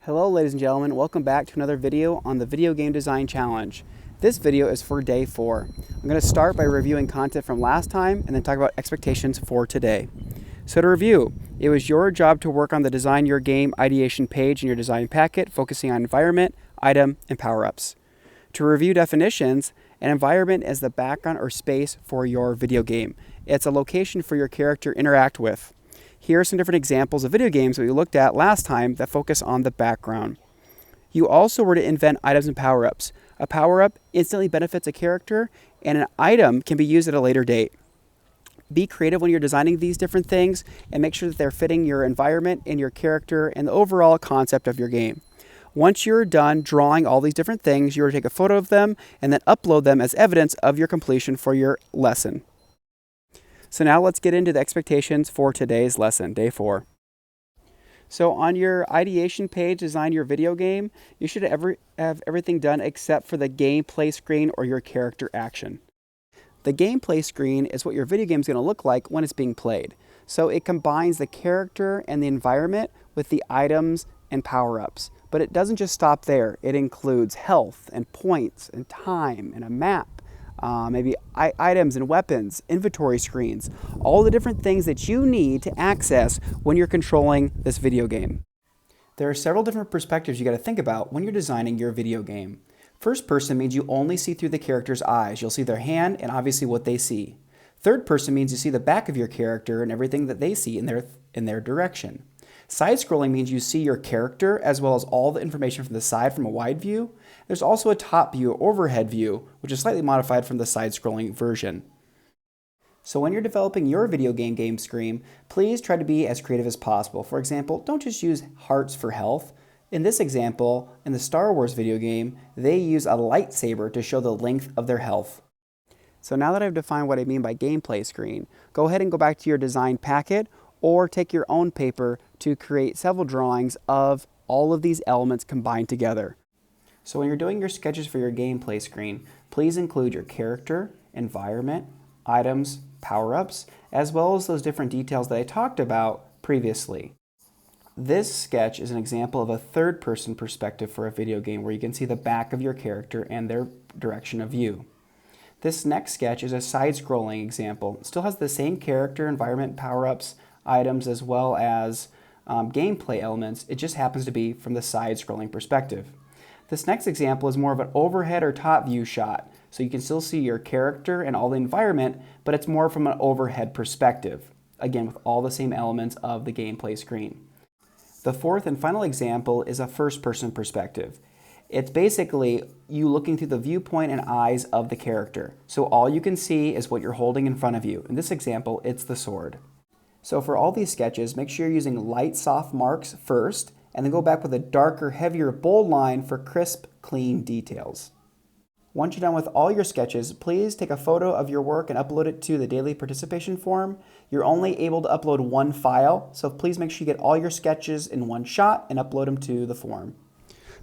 Hello ladies and gentlemen, welcome back to another video on the Video Game Design Challenge. This video is for day 4. I'm going to start by reviewing content from last time and then talk about expectations for today. So to review, it was your job to work on the Design Your Game ideation page in your design packet, focusing on environment, item, and power-ups. To review definitions, an environment is the background or space for your video game. It's a location for your character to interact with. Here are some different examples of video games that we looked at last time that focus on the background. You also were to invent items and power-ups. A power-up instantly benefits a character, and an item can be used at a later date. Be creative when you're designing these different things and make sure that they're fitting your environment and your character and the overall concept of your game. Once you're done drawing all these different things, you're to take a photo of them and then upload them as evidence of your completion for your lesson. So now let's get into the expectations for today's lesson, day 4. So on your ideation page, design your video game, you should have everything done except for the gameplay screen or your character action. The gameplay screen is what your video game is going to look like when it's being played. So it combines the character and the environment with the items and power-ups. But it doesn't just stop there. It includes health and points and time and a map. Maybe items and weapons, inventory screens, all the different things that you need to access when you're controlling this video game. There are several different perspectives you got to think about when you're designing your video game. First person means you only see through the character's eyes. You'll see their hand and obviously what they see. Third person means you see the back of your character and everything that they see in their direction. Side-scrolling means you see your character as well as all the information from the side from a wide view. There's also a top view or overhead view, which is slightly modified from the side-scrolling version. So when you're developing your video game screen, please try to be as creative as possible. For example, don't just use hearts for health. In this example, in the Star Wars video game, they use a lightsaber to show the length of their health. So now that I've defined what I mean by gameplay screen, go ahead and go back to your design packet or take your own paper to create several drawings of all of these elements combined together. So when you're doing your sketches for your gameplay screen, please include your character, environment, items, power-ups, as well as those different details that I talked about previously. This sketch is an example of a third-person perspective for a video game where you can see the back of your character and their direction of view. This next sketch is a side-scrolling example. It still has the same character, environment, power-ups, items, as well as gameplay elements. It just happens to be from the side-scrolling perspective. This next example is more of an overhead or top view shot. So you can still see your character and all the environment, but it's more from an overhead perspective. Again, with all the same elements of the gameplay screen. The fourth and final example is a first-person perspective. It's basically you looking through the viewpoint and eyes of the character. So all you can see is what you're holding in front of you. In this example, it's the sword. So for all these sketches, make sure you're using light, soft marks first, and then go back with a darker, heavier, bold line for crisp, clean details. Once you're done with all your sketches, please take a photo of your work and upload it to the daily participation form. You're only able to upload one file, so please make sure you get all your sketches in one shot and upload them to the form.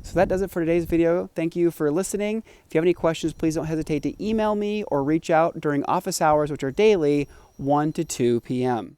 So that does it for today's video. Thank you for listening. If you have any questions, please don't hesitate to email me or reach out during office hours, which are daily, 1 to 2 p.m.